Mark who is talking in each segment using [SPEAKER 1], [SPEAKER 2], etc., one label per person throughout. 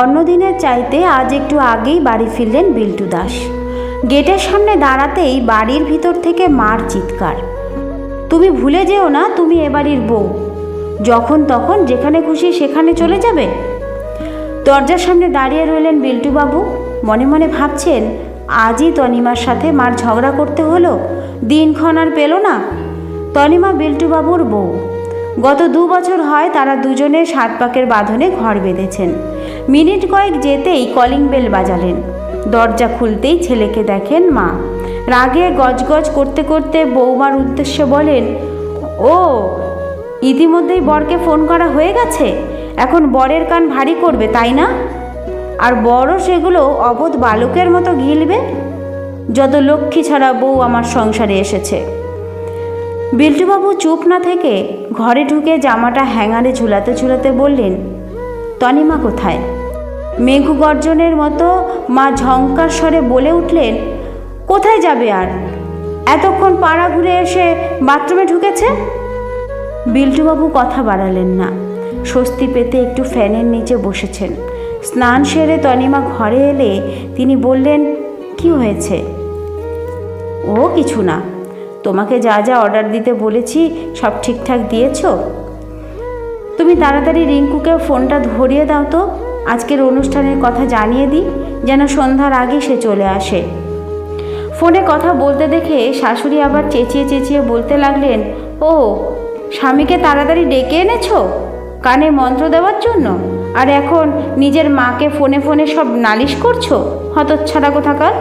[SPEAKER 1] অন্যদিনের চাইতে আজ একটু আগেই বাড়ি ফিরলেন বিল্টু দাস। গেটের সামনে দাঁড়াতেই বাড়ির ভিতর থেকে মার চিৎকার, তুমি ভুলে যেও না তুমি এ বাড়ির বউ, যখন তখন যেখানে খুশি সেখানে চলে যাবে। দরজার সামনে দাঁড়িয়ে রইলেন বিল্টুবাবু। মনে মনে ভাবছেন, আজই তনিমার সাথে মার ঝগড়া করতে হলো, দিনক্ষণ আর পেল না। তনিমা বিল্টুবাবুর বউ। গত 2 বছর হয় তারা দুজনে 7 পাকের বাঁধনে ঘর বেঁধেছেন। মিনিট কয়েক যেতেই কলিং বেল বাজালেন। দরজা খুলতেই ছেলেকে দেখেন মা। রাগে গজগজ করতে করতে বৌমার উদ্দেশ্যে বলেন, ও ইতিমধ্যেই বরকে ফোন করা হয়ে গেছে, এখন বরের কান ভারী করবে তাই না? আর বড় সেগুলো অবোধ বালকের মতো গিলবে। যত লক্ষ্মী ছাড়া বউ আমার সংসারে এসেছে। বিল্টুবাবু চুপ না থেকে ঘরে ঢুকে জামাটা হ্যাঙ্গারে ঝুলাতে ঝুলাতে বললেন, তনিমা কোথায়? মেঘু গর্জনের মতো মা ঝংকার স্বরে বলে উঠলেন, কোথায় যাবে আর, এতক্ষণ পাড়া ঘুরে এসে বাথরুমে ঢুকেছে। বিল্টুবাবু কথা বাড়ালেন না, স্বস্তি পেতে একটু ফ্যানের নিচে বসেছেন। স্নান সেরে তনিমা ঘরে এলে তিনি বললেন, কি হয়েছে? ও কিছু না, তোমাকে যা যা অর্ডার দিতে বলেছি সব ঠিকঠাক দিয়েছো? তুমি তাড়াতাড়ি রিঙ্কুকে ফোনটা ধরিয়ে দাও তো, আজকের অনুষ্ঠানের কথা জানিয়ে দিই, যেন সন্ধ্যার আগে সে চলে আসে। ফোনে কথা বলতে দেখে শাশুড়ি আবার চেঁচিয়ে চেঁচিয়ে বলতে লাগলেন, ও স্বামীকে তাড়াতাড়ি ডেকে এনেছো কানে মন্ত্র দেওয়ার জন্য, আর এখন নিজের মাকে ফোনে ফোনে সব নালিশ করছো, হতচ্ছাড়া কোথাকার।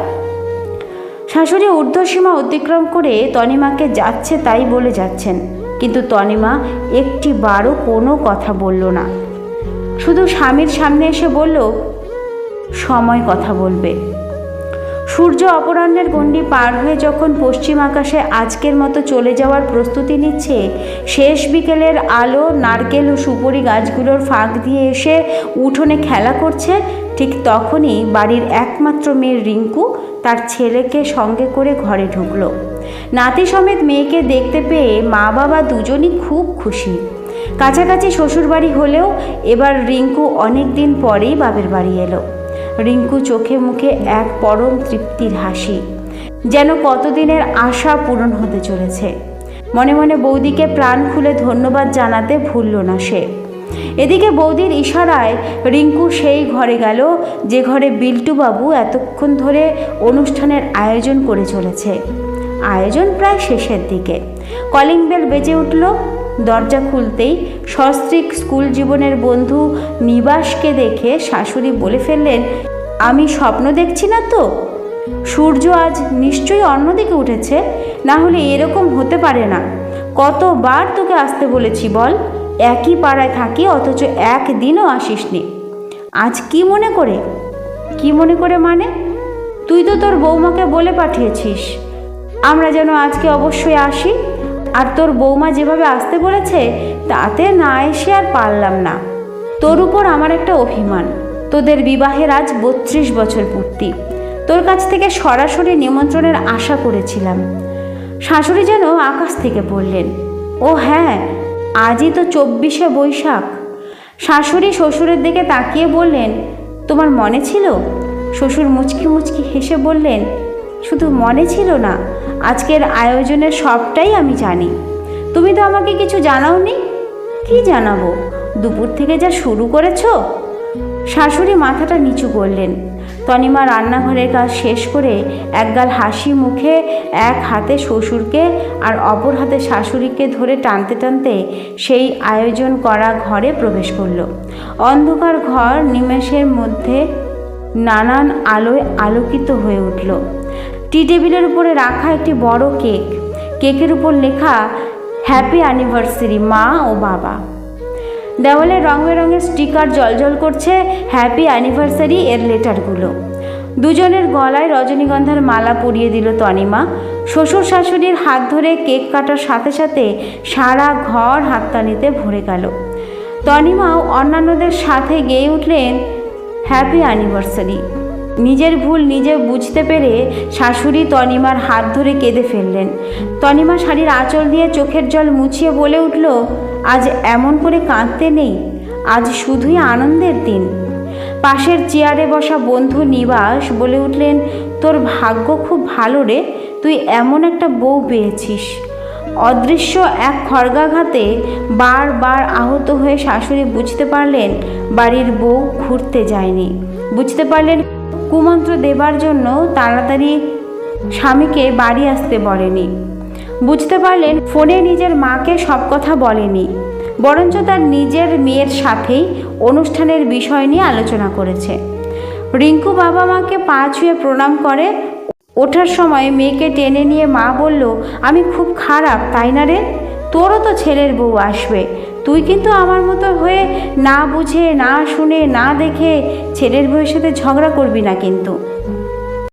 [SPEAKER 1] শাশুড়ি ঊর্ধ্বসীমা অতিক্রম করে তনিমাকে যাচ্ছে তাই বলে যাচ্ছেন, কিন্তু তনিমা একটি বারও কোনো কথা বলল না। শুধু স্বামীর সামনে এসে বলল, সময় কথা বলবে। সূর্য অপরাহ্নের গণ্ডি পার হয়ে যখন পশ্চিম আকাশে আজকের মতো চলে যাওয়ার প্রস্তুতি নিচ্ছে, শেষ বিকেলের আলো নারকেল ও সুপারি গাছগুলোর ফাঁক দিয়ে এসে উঠোনে খেলা করছে, ঠিক তখনই বাড়ির একমাত্র মেয়ে রিঙ্কু তার ছেলেকে সঙ্গে করে ঘরে ঢুকলো। নাতি সমেত মেয়েকে দেখতে পেয়ে মা বাবা দুজনই খুব খুশি। কাছাকাছি শ্বশুরবাড়ি হলেও এবার রিঙ্কু অনেক দিন পরেই বাপের বাড়ি এলো। রিঙ্কু চোখে মুখে এক পরম তৃপ্তির হাসি, যেন কতদিনের আশা পূরণ হতে চলেছে। মনে মনে বৌদিকে প্রাণ খুলে ধন্যবাদ জানাতে ভুলল না সে। এদিকে বৌদির ইশারায় রিঙ্কু সেই ঘরে গেল যে ঘরে বিল্টুবাবু এতক্ষণ ধরে অনুষ্ঠানের আয়োজন করে চলেছে। আয়োজন প্রায় শেষের দিকে। কলিং বেল বেজে উঠল। দরজা খুলতেই সস্ত্রীক স্কুল জীবনের বন্ধু নিবাসকে দেখে শাশুড়ি বলে ফেললেন, আমি স্বপ্ন দেখছি না তো? সূর্য আজ নিশ্চয়ই অন্যদিকে উঠেছে, না হলে এরকম হতে পারে না। কতবার তোকে আসতে বলেছি বল, একই পাড়ায় থাকি অথচ একদিনও আসিসনি। আজ কি মনে করে? কি মনে করে মানে? তুই তো তোর বৌমাকে বলে পাঠিয়েছিস আমরা যেন আজকে অবশ্যই আসি, আর তোর বৌমা যেভাবে আসতে বলেছে তাতে না এসে আর পারলাম না। তোর উপর আমার একটা অভিমান, তোদের বিবাহের আজ 32 বছর পূর্তি। তোর কাছ থেকে সরাসরি নিমন্ত্রণের আশা করেছিলাম। শাশুড়ি যেন আকাশ থেকে বললেন, ও হ্যাঁ, আজই তো 24শে বৈশাখ। শাশুড়ি শ্বশুরের দিকে তাকিয়ে বললেন, তোমার মনে ছিল? শ্বশুর মুচকি মুচকি হেসে বললেন, শুধু মনে ছিল না, আজকের আয়োজনের সবটাই আমি জানি। তুমি তো আমাকে কিছু জানাওনি। কি জানাবো? দুপুর থেকে যা শুরু করেছো। শাশুড়ি মাথাটা নিচু করলেন। তনিমা রান্নাঘরের কাজ শেষ করে একগাল হাসি মুখে এক হাতে শ্বশুরকে আর অপর হাতে শাশুড়িকে ধরে টানতে টানতে সেই আয়োজন করা ঘরে প্রবেশ করল। অন্ধকার ঘর নিমেষের মধ্যে নানান আলোয় আলোকিত হয়ে উঠল। টি টেবিলের উপরে রাখা একটি বড় কেক, কেকের উপর লেখা হ্যাপি অ্যানিভার্সারি মা ও বাবা। দেওয়ালে রং বেরঙের স্টিকার জলজল করছে হ্যাপি অ্যানিভার্সারি এর লেটারগুলো। দুজনের গলায় রজনীগন্ধার মালা পরিয়ে দিল তনিমা। শ্বশুর শাশুড়ির হাত ধরে কেক কাটার সাথে সাথে সারা ঘর হাততালিতে ভরে গেল। তনিমাও অন্যান্যদের সাথে গেয়ে উঠলেন হ্যাপি অ্যানিভার্সারি। নিজের ভুল নিজে বুঝতে পেরে শাশুড়ি তনিমার হাত ধরে কেঁদে ফেললেন। তনিমা শাড়ির আঁচল দিয়ে চোখের জল মুছিয়ে বলে উঠল, আজ এমন করে কাঁদতে নেই, আজ শুধুই আনন্দের দিন। পাশের চেয়ারে বসা বন্ধু নিবাস বলে উঠলেন, তোর ভাগ্য খুব ভালো রে, তুই এমন একটা বউ পেয়েছিস। অদৃশ্য এক খড়গাঘাতে বারবার আহত হয়ে শাশুড়ি বুঝতে পারলেন বাড়ির বউ ঘুরতে যায়নি। বুঝতে পারলেন কুমন্ত্র দেবার জন্য তাড়াতাড়ি স্বামীকে বাড়ি আসতে বলেনি। বুঝতে পারলেন ফোনে নিজের মাকে সব কথা বলেনি, বরঞ্চ তার নিজের মেয়ের সাথেই অনুষ্ঠানের বিষয় নিয়ে আলোচনা করেছে। রিঙ্কু বাবা মাকে পা ছুঁয়ে প্রণাম করে ওঠার সময় মেয়েকে টেনে নিয়ে মা বলল, আমি খুব খারাপ তাই না রে? তোরও তো ছেলের বউ আসবে, তুই কিন্তু আমার মতো হয়ে না বুঝে না শুনে না দেখে ছেলের বউয়ের সাথে ঝগড়া করবি না কিন্তু।